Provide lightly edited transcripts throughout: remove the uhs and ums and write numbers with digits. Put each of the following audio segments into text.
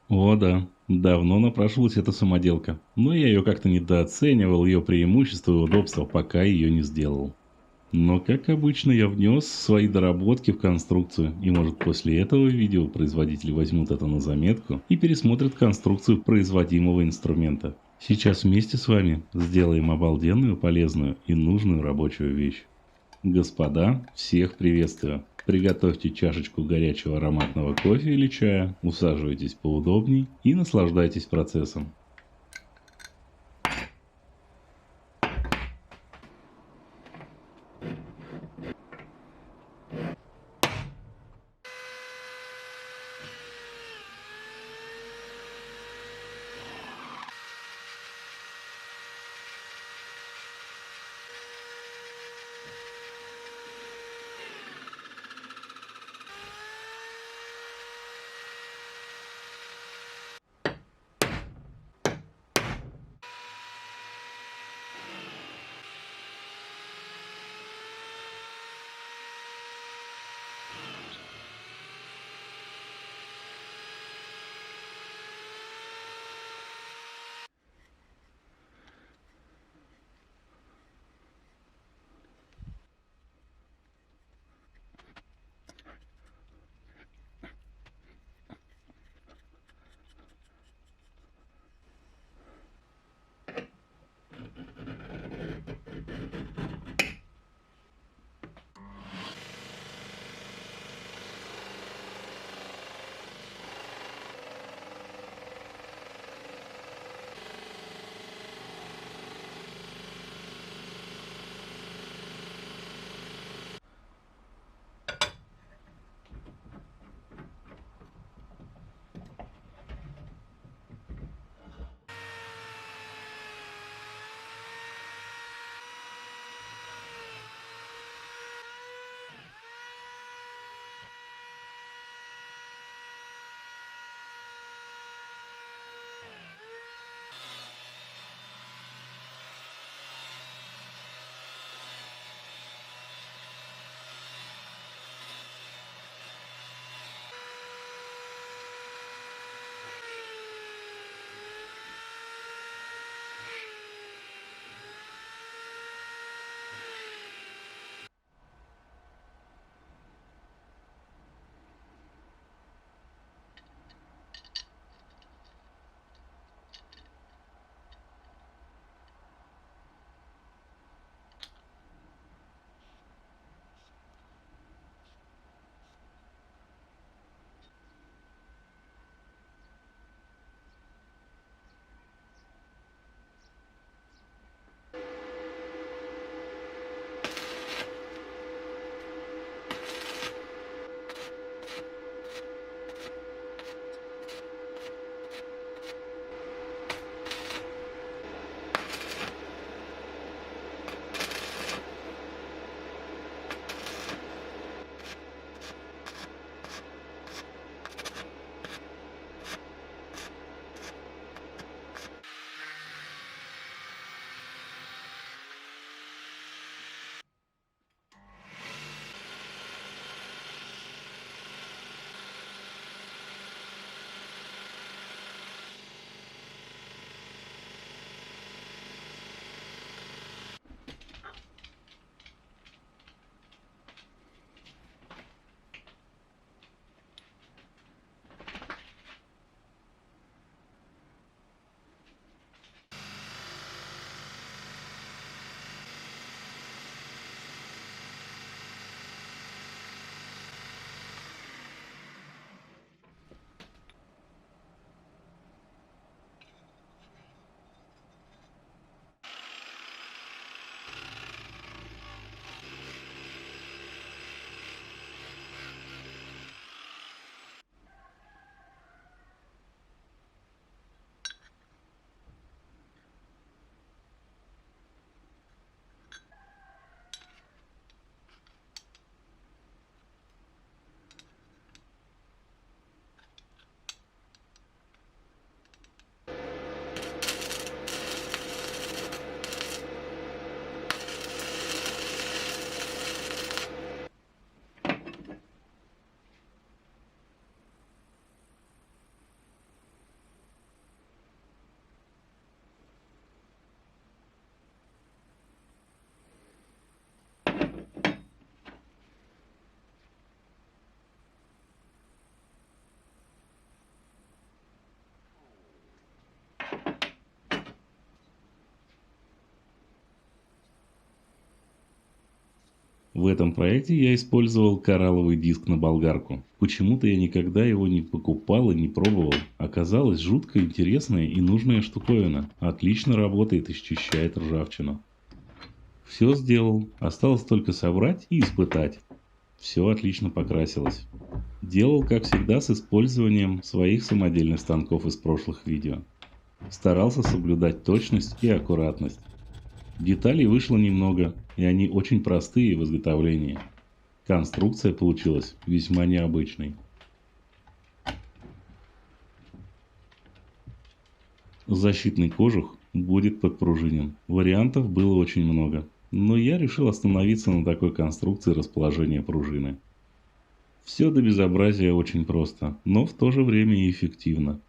О да, давно напрашивалась эта самоделка, но я ее как-то недооценивал, ее преимущества и удобства, пока ее не сделал. Но, как обычно, я внес свои доработки в конструкцию, и может после этого видео производители возьмут это на заметку и пересмотрят конструкцию производимого инструмента. Сейчас вместе с вами сделаем обалденную, полезную и нужную рабочую вещь. Господа, всех приветствую. Приготовьте чашечку горячего ароматного кофе или чая, усаживайтесь поудобней и наслаждайтесь процессом. В этом проекте я использовал коралловый диск на болгарку. Почему-то я никогда его не покупал и не пробовал. Оказалось, жутко интересная и нужная штуковина. Отлично работает и счищает ржавчину. Все сделал, осталось только собрать и испытать. Все отлично покрасилось. Делал, как всегда, с использованием своих самодельных станков из прошлых видео. Старался соблюдать точность и аккуратность. Деталей вышло немного, и они очень простые в изготовлении. Конструкция получилась весьма необычной. Защитный кожух будет подпружинен. Вариантов было очень много, но я решил остановиться на такой конструкции расположения пружины. Все до безобразия очень просто, но в то же время и эффективно.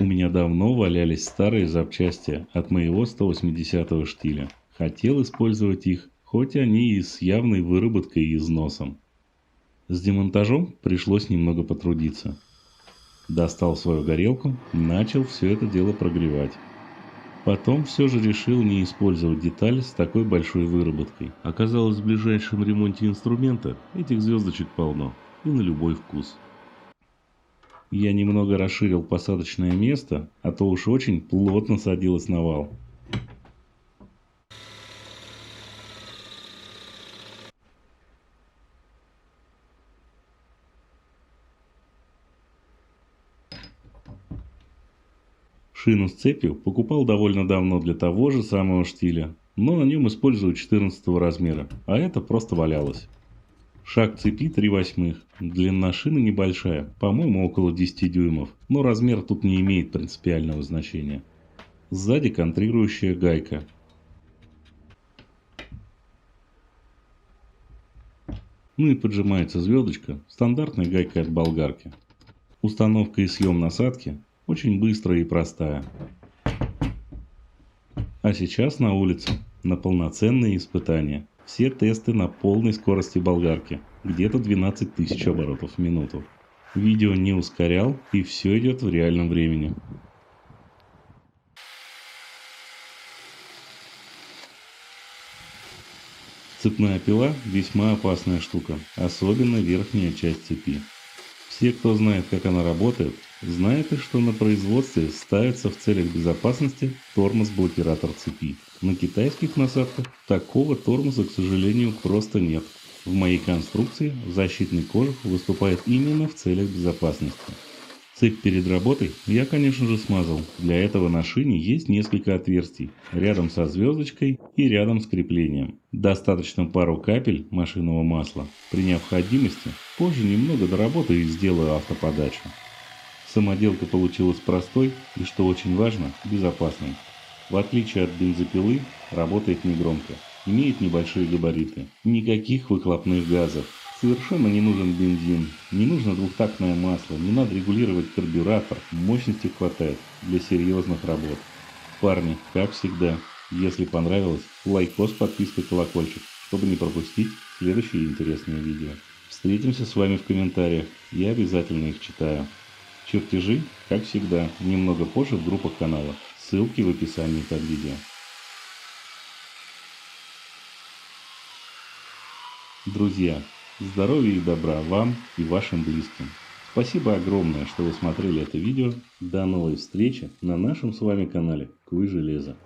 У меня давно валялись старые запчасти от моего 180-го штиля. Хотел использовать их, хоть они и с явной выработкой и износом. С демонтажом пришлось немного потрудиться. Достал свою горелку, начал все это дело прогревать. Потом все же решил не использовать деталь с такой большой выработкой. Оказалось, в ближайшем ремонте инструмента этих звездочек полно и на любой вкус. Я немного расширил посадочное место, а то уж очень плотно садилось на вал. Шину с цепью покупал довольно давно для того же самого штиля, но на нем использую 14 размера, а это просто валялось. Шаг цепи 3/8, длина шины небольшая, по-моему около 10 дюймов, но размер тут не имеет принципиального значения. Сзади контрирующая гайка. Ну и поджимается звездочка стандартной гайкой от болгарки. Установка и съем насадки очень быстрая и простая. А сейчас на улице на полноценные испытания. Все тесты на полной скорости болгарки, где-то 12 тысяч оборотов в минуту. Видео не ускорял, и все идет в реальном времени. Цепная пила весьма опасная штука, особенно верхняя часть цепи. Все, кто знает, как она работает, знают и что на производстве ставится в целях безопасности тормоз-блокиратор цепи. На китайских насадках такого тормоза, к сожалению, просто нет. В моей конструкции защитный кожух выступает именно в целях безопасности. Цепь перед работой я, конечно же, смазал. Для этого на шине есть несколько отверстий, рядом со звездочкой и рядом с креплением. Достаточно пару капель машинного масла. При необходимости позже немного доработаю и сделаю автоподачу. Самоделка получилась простой и, что очень важно, безопасной. В отличие от бензопилы, работает негромко, имеет небольшие габариты, никаких выхлопных газов. Совершенно не нужен бензин, не нужно двухтактное масло, не надо регулировать карбюратор, мощности хватает для серьезных работ. Парни, как всегда, если понравилось, лайкос, подписка, колокольчик, чтобы не пропустить следующие интересные видео. Встретимся с вами в комментариях, я обязательно их читаю. Чертежи, как всегда, немного позже в группах канала, ссылки в описании под видео. Друзья, здоровья и добра вам и вашим близким. Спасибо огромное, что вы смотрели это видео. До новой встречи на нашем с вами канале Куй Железо.